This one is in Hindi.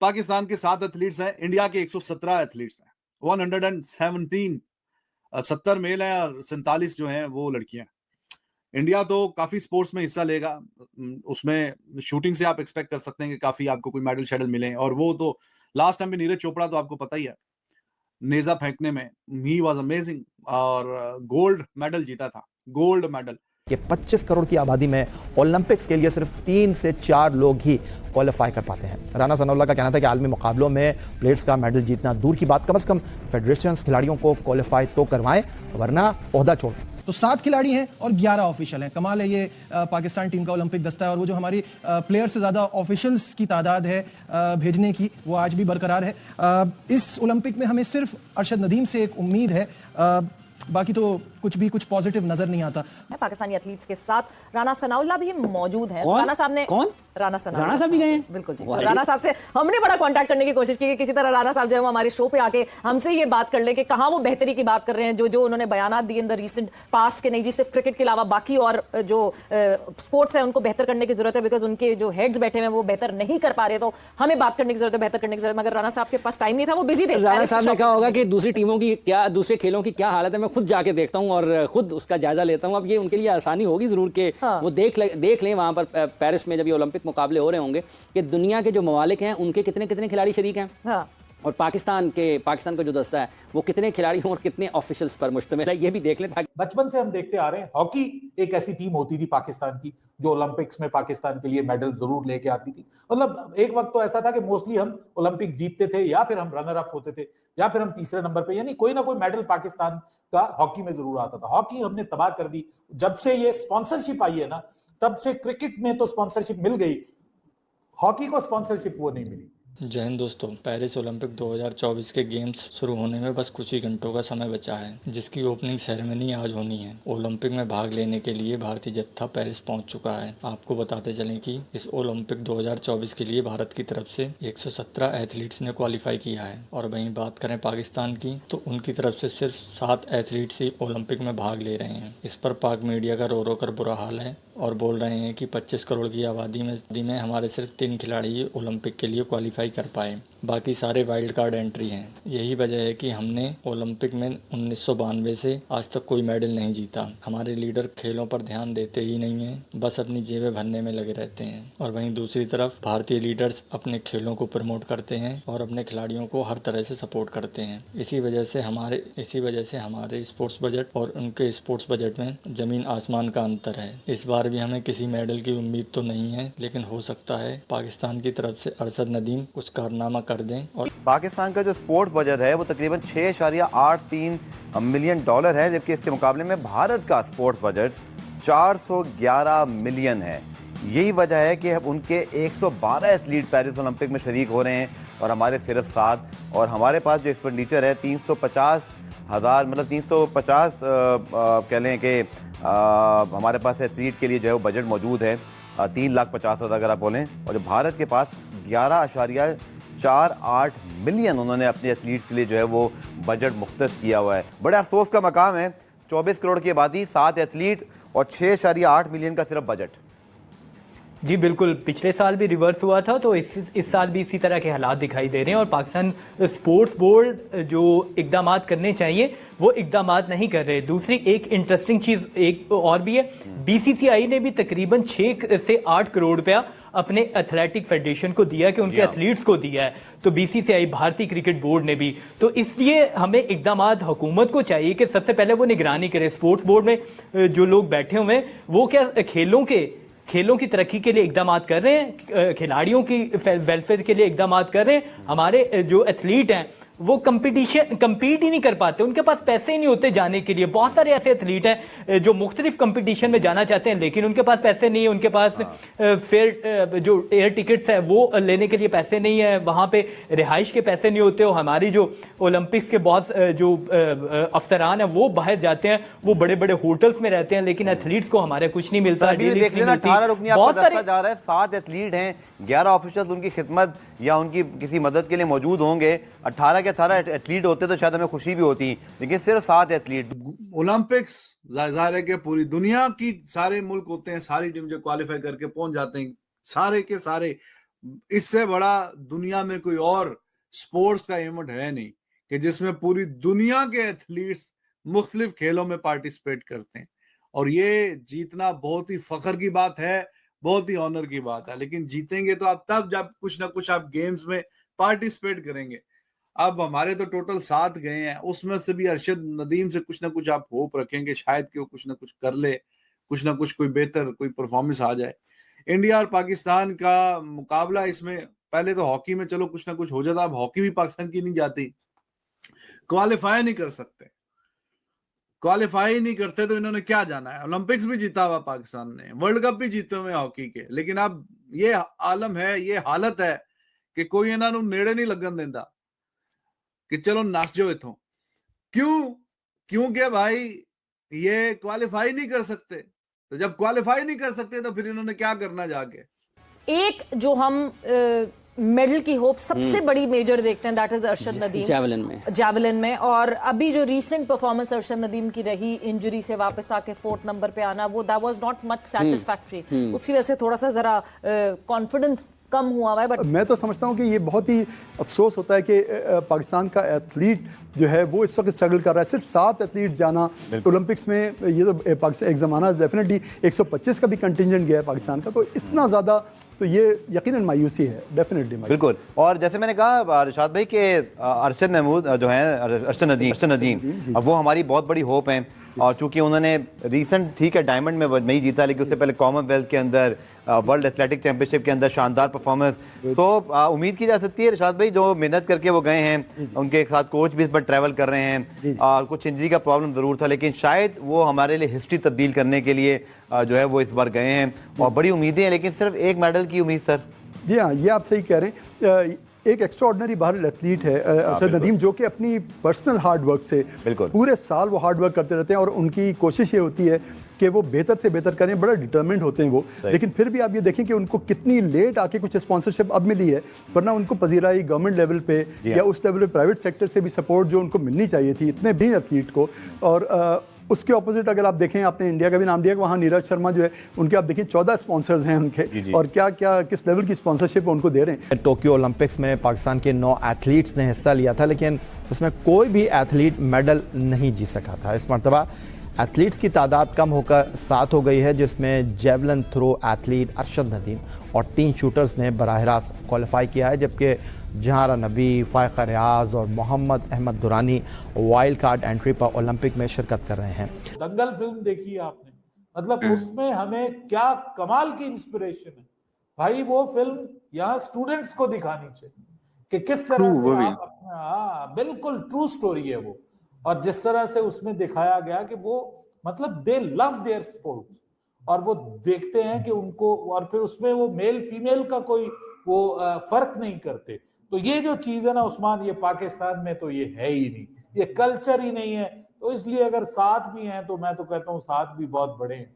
पाकिस्तान के 7 एथलीट्स हैं, इंडिया के 117 एथलीट्स हैं। 117 70 मेल हैं और 47 जो हैं वो लड़कियां हैं। इंडिया तो काफी स्पोर्ट्स में हिस्सा लेगा। उसमें शूटिंग से आप एक्सपेक्ट कर सकते हैं कि काफी आपको कोई मेडल शेडल मिले, और वो तो लास्ट टाइम भी नीरज चोपड़ा तो आपको पता ही है, नेजा फेंकने में ही वाज अमेजिंग और गोल्ड मेडल जीता था, गोल्ड मेडल। ये 25 करोड़ की आबादी में ओलंपिक्स के लिए सिर्फ 3 से 4 लोग ही क्वालिफाई कर पाते हैं। राना सनाउल्लाह का कहना था कि आलमी मुकाबलों में प्लेयर्स का मेडल जीतना दूर की बात, कम से कम फेडरेशंस खिलाड़ियों को क्वालिफाई तो करवाएं, वरना ओहदा छोड़। तो 7 खिलाड़ी हैं और 11 ऑफिशियल हैं। कमाल है ये पाकिस्तान टीम का ओलंपिक दस्ता है, और वो जो हमारी प्लेयर से ज़्यादा ऑफिशियल्स की तादाद है भेजने की, वो आज भी बरकरार है। इस ओलंपिक में हमें सिर्फ अरशद नदीम से एक उम्मीद है, बाकी तो कुछ पॉजिटिव नजर नहीं आता। पाकिस्तानी एथलीट्स के साथ राना सनाउल्लाह भी मौजूद हैं। राना साहब ने कौन? राना साहब भी गए हैं? बिल्कुल जी। राना साहब से हमने बड़ा कांटेक्ट करने की कोशिश की कि किसी तरह राना साहब जो है वो हमारे शो पे आके हमसे ये बात कर ले कि कहाँ वो बेहतरी की बात कर रहे हैं, जो उन्होंने बयानात दिए इन द रीसेंट पास्ट के नहीं जी, सिर्फ क्रिकेट के अलावा बाकी और जो स्पोर्ट्स है उनको बेहतर करने की जरूरत है, बिकॉज उनके जो हेड्स बैठे हैं वो बेहतर नहीं कर पा रहे, तो हमें बात करने की जरूरत है, बेहतर करने की जरूरत है। मगर राना साहब के पास टाइम नहीं था, वो बिजी थे। राना साहब ने कहा होगा कि दूसरी टीमों की क्या, दूसरे खेलों की क्या हालत है, मैं खुद जाके देखता हूँ और खुद उसका जायजा लेता हूँ। अब ये उनके लिए आसानी होगी जरूर कि वो देख लें वहां पर पेरिस में जब ये ओलंपिक मुकाबले हो रहे होंगे कि दुनिया के जो ममालिक हैं उनके कितने कितने खिलाड़ी शरीक हैं, और पाकिस्तान का जो दस्ता है वो कितने खिलाड़ी और कितने ऑफिशियल्स पर मुश्तमिल है, ये भी देख लें। बचपन से हम देखते आ रहे हैं, हॉकी एक ऐसी टीम होती थी पाकिस्तान की जो ओलंपिक्स में पाकिस्तान के लिए मेडल जरूर लेके आती थी। मतलब एक वक्त तो ऐसा था कि मोस्टली हम ओलंपिक जीतते थे, या फिर हम रनर अप होते थे, या फिर हम तीसरे नंबर पे, यानी कोई ना कोई मेडल पाकिस्तान का हॉकी में जरूर आता था। हॉकी हमने तबाह कर दी जब से ये स्पॉन्सरशिप आई है ना, तब से क्रिकेट में तो स्पॉन्सरशिप मिल गई, हॉकी को स्पॉन्सरशिप वो नहीं मिली। जय हिंद दोस्तों, पेरिस ओलंपिक 2024 के गेम्स शुरू होने में बस कुछ ही घंटों का समय बचा है, जिसकी ओपनिंग सेरेमनी आज होनी है। ओलंपिक में भाग लेने के लिए भारतीय जत्था पेरिस पहुंच चुका है। आपको बताते चलें कि इस ओलंपिक 2024 के लिए भारत की तरफ से 117 एथलीट्स ने क्वालिफाई किया है, और वहीं बात करें पाकिस्तान की तो उनकी तरफ से सिर्फ 7 एथलीट्स ही ओलंपिक में भाग ले रहे हैं। इस पर पाक मीडिया का रो रो कर बुरा हाल है और बोल रहे हैं कि 25 करोड़ की आबादी में हमारे सिर्फ 3 खिलाड़ी ही ओलंपिक के लिए क्वालिफाई कर पाए, बाकी सारे वाइल्ड कार्ड एंट्री हैं। यही वजह है कि हमने ओलंपिक में 1992 से आज तक कोई मेडल नहीं जीता। हमारे लीडर खेलों पर ध्यान देते ही नहीं हैं, बस अपनी जेबें भरने में लगे रहते हैं। और वहीं दूसरी तरफ भारतीय लीडर्स अपने खेलों को प्रमोट करते हैं और अपने खिलाड़ियों को हर तरह से सपोर्ट करते हैं। इसी वजह से हमारे स्पोर्ट्स बजट और उनके स्पोर्ट्स बजट में जमीन आसमान का अंतर है। इस बार भी हमें किसी मेडल की उम्मीद तो नहीं है, लेकिन हो सकता है पाकिस्तान की तरफ से अरशद नदीम कुछ कारनामा कर दें। और पाकिस्तान का जो स्पोर्ट्स बजट है वो तकरीबन $6.83 मिलियन है, जबकि इसके मुकाबले में भारत का स्पोर्ट्स बजट 411 मिलियन है। यही वजह है कि अब उनके 112 एथलीट पेरिस ओलंपिक में शरीक हो रहे हैं और हमारे सिर्फ 7, और हमारे पास जो एक्सपेंडिचर है 350,000, मतलब 350 कह लें कि हमारे पास एथलीट के लिए जो है वो बजट मौजूद है 3,50,000 अगर आप बोलें, और जो भारत के पास 11.48 मिलियन उन्होंने अपने एथलीट्स के लिए जो है वो बजट मुख्तस किया हुआ है। बड़े अफसोस का मकाम है, 24 करोड़ की आबादी, 7 एथलीट और 6.8 मिलियन का सिर्फ बजट। जी बिल्कुल, पिछले साल भी रिवर्स हुआ था, तो इस साल भी इसी तरह के हालात दिखाई दे रहे हैं, और पाकिस्तान स्पोर्ट्स बोर्ड जो इकदाम करने चाहिए वो इकदाम नहीं कर रहे। दूसरी एक इंटरेस्टिंग चीज़ एक और भी है, बीसीसीआई ने भी तकरीबन 6 से 8 करोड़ रुपया अपने एथलेटिक फेडरेशन को दिया कि उनके एथलीट्स को दिया है, तो बीसीसीआई भारतीय क्रिकेट बोर्ड ने भी। तो इसलिए हमें इकदाम हुकूमत को चाहिए कि सबसे पहले वो निगरानी करे। स्पोर्ट्स बोर्ड में जो लोग बैठे हुए हैं वो क्या खेलों की तरक्की के लिए इकदाम कर रहे हैं, खिलाड़ियों की वेलफेयर के लिए इकदाम कर रहे हैं? हमारे जो एथलीट हैं वो कम्पीट ही नहीं कर पाते, उनके पास पैसे ही नहीं होते जाने के लिए। बहुत सारे ऐसे एथलीट हैं जो मुख्तलिफ कंपटीशन में जाना चाहते हैं, लेकिन उनके पास पैसे नहीं है, उनके पास फेयर जो एयर टिकट्स है वो लेने के लिए पैसे नहीं है, वहाँ पे रिहाइश के पैसे नहीं होते। और हमारी जो ओलंपिक्स के बहुत जो अफसरान हैं वो बाहर जाते हैं, वो बड़े बड़े होटल्स में रहते हैं, लेकिन एथलीट्स को हमारे कुछ नहीं मिलता। बहुत सारे जा रहा है, 7 एथलीट हैं, 11 ऑफिसर्स उनकी खिदमत या उनकी किसी मदद के लिए मौजूद होंगे। 18 के 18 एथलीट होते तो शायद हमें खुशी भी होती, लेकिन सिर्फ 7 एथलीट। ओलंपिक्स जाहिर है कि पूरी दुनिया की सारे मुल्क होते हैं, सारी टीम जो क्वालिफाई करके पहुंच जाते हैं, सारे के सारे इससे बड़ा दुनिया में कोई और स्पोर्ट्स का इवेंट है नहीं कि जिसमें पूरी दुनिया के एथलीट्स मुख्तलिफ खेलों में पार्टिसिपेट करते हैं। और ये जीतना बहुत ही फख्र की बात है, बहुत ही ऑनर की बात है। लेकिन जीतेंगे तो आप तब जब कुछ ना कुछ आप गेम्स में पार्टिसिपेट करेंगे। अब हमारे तो टोटल 7 गए हैं, उसमें से भी अरशद नदीम से कुछ ना कुछ आप होप रखेंगे, शायद कि वो कुछ ना कुछ कर ले, कुछ ना कुछ कोई बेहतर कोई परफॉर्मेंस आ जाए। इंडिया और पाकिस्तान का मुकाबला इसमें पहले तो हॉकी में चलो कुछ ना कुछ हो जाता, अब हॉकी भी पाकिस्तान की नहीं जाती, क्वालिफाई नहीं कर सकते। क्वालिफाई नहीं करते तो इन्होंने क्या जाना है? ओलंपिक्स भी जीता हुआ पाकिस्तान ने, वर्ल्ड कप भी जीते हुए हॉकी के, लेकिन अब ये आलम है, ये हालत है कि कोई इन्होंने नेड़े नहीं लगन देता कि चलो नाच जाओ इथों। क्यों? क्योंकि भाई ये क्वालिफाई नहीं कर सकते। तो जब क्वालिफाई नहीं कर सकते तो फिर इन्होंने क्या करना जाके? एक जो हम मेडल की होप सबसे बड़ी मेजर देखते हैं, that is Arshad Nadeem javelin में। और अभी जो रीसेंट परफॉर्मेंस अरशद नदीम की रही, इंजरी से वापस आके 4th नंबर पे आना, वो that was not much satisfactory. उसकी वजह से थोड़ा सा जरा कॉन्फिडेंस कम हुआ है। बट मैं तो समझता हूँ कि ये बहुत ही अफसोस होता है कि पाकिस्तान का एथलीट जो है वो इस वक्त स्ट्रगल कर रहा है। सिर्फ 7 एथलीट जाना ओलंपिक्स में, ये तो पाकिस्तान एक ज़माना डेफिनेटली 125 का भी कंटिजेंट गया है पाकिस्तान का, तो इतना ज़्यादा तो ये यकीनन मायूसी है, डेफिनेटली बिल्कुल। और जैसे मैंने कहा रिशाद भाई कि अरशद महमूद जो है, अरशद नदीम अब वो हमारी बहुत बड़ी होप हैं। और चूंकि उन्होंने रिसेंट ठीक है डायमंड में नहीं जीता, लेकिन उससे पहले कॉमनवेल्थ के अंदर, वर्ल्ड एथलेटिक चैंपियनशिप के अंदर शानदार परफॉर्मेंस, तो उम्मीद की जा सकती है रिशाद भाई जो मेहनत करके वो गए हैं, उनके साथ कोच भी इस बार ट्रैवल कर रहे हैं, कुछ इंजरी का प्रॉब्लम ज़रूर था, लेकिन शायद वो हमारे लिए हिस्ट्री तब्दील करने के लिए जो है वो इस बार गए हैं और बड़ी उम्मीदें हैं, लेकिन सिर्फ एक मेडल की उम्मीद सर। जी हाँ, ये आप सही कह रहे हैं। एक एक्स्ट्रा ऑर्डिनरी बाहर एथलीट है अरशद नदीम, जो कि अपनी पर्सनल हार्ड वर्क से पूरे साल वो हार्ड वर्क करते रहते हैं और उनकी कोशिश ये होती है कि वो बेहतर से बेहतर करें, बड़ा डिटरमिन्ड होते हैं वो। लेकिन फिर भी आप ये देखें कि उनको कितनी लेट आके कुछ स्पॉन्सरशिप अब मिली है, वरना उनको पजीराई गवर्नमेंट लेवल पे या उस लेवल पे प्राइवेट सेक्टर से भी सपोर्ट जो उनको मिलनी चाहिए थी इतने भी एथलीट को। और उसके ऑपोजिट अगर आप देखें, आपने इंडिया का भी नाम दिया कि वहाँ नीरज शर्मा जो है, उनके आप देखें 14 स्पॉन्सर्स हैं उनके, और क्या क्या किस लेवल की स्पॉन्सरशिप उनको दे रहे हैं। टोक्यो ओलंपिक्स में पाकिस्तान के 9 एथलीट्स ने हिस्सा लिया था, लेकिन उसमें कोई भी एथलीट मेडल नहीं जीत सका था। इस मरतबा एथलीट्स की तादाद कम होकर 7 हो गई है, जिसमें javelin throw athlete Arshad Nadeem और 3 शूटर्स ने बराह रास्त क्वालिफाई किया है, जबकि जहारा नबी, फायका रियाज और Mohammad Ahmed Durrani wild card entry पर ओलंपिक में शिरकत कर रहे हैं। दंगल फिल्म देखी है आपने, मतलब उसमें हमें क्या कमाल की इंस्पिरेशन है भाई। वो फिल्म यहाँ स्टूडेंट्स को दिखानी चाहिए कि किस तरह से आप अपना, बिल्कुल ट्रू स्टोरी है वो। और जिस तरह से उसमें दिखाया गया कि वो मतलब दे लव देयर स्पोर्ट, और वो देखते हैं कि उनको, और फिर उसमें वो मेल फीमेल का कोई वो फर्क नहीं करते। तो ये जो चीज है ना उस्मान, ये पाकिस्तान में तो ये है ही नहीं, ये कल्चर ही नहीं है। तो इसलिए अगर 7 भी हैं तो मैं तो कहता हूँ 7 भी बहुत बड़े हैं।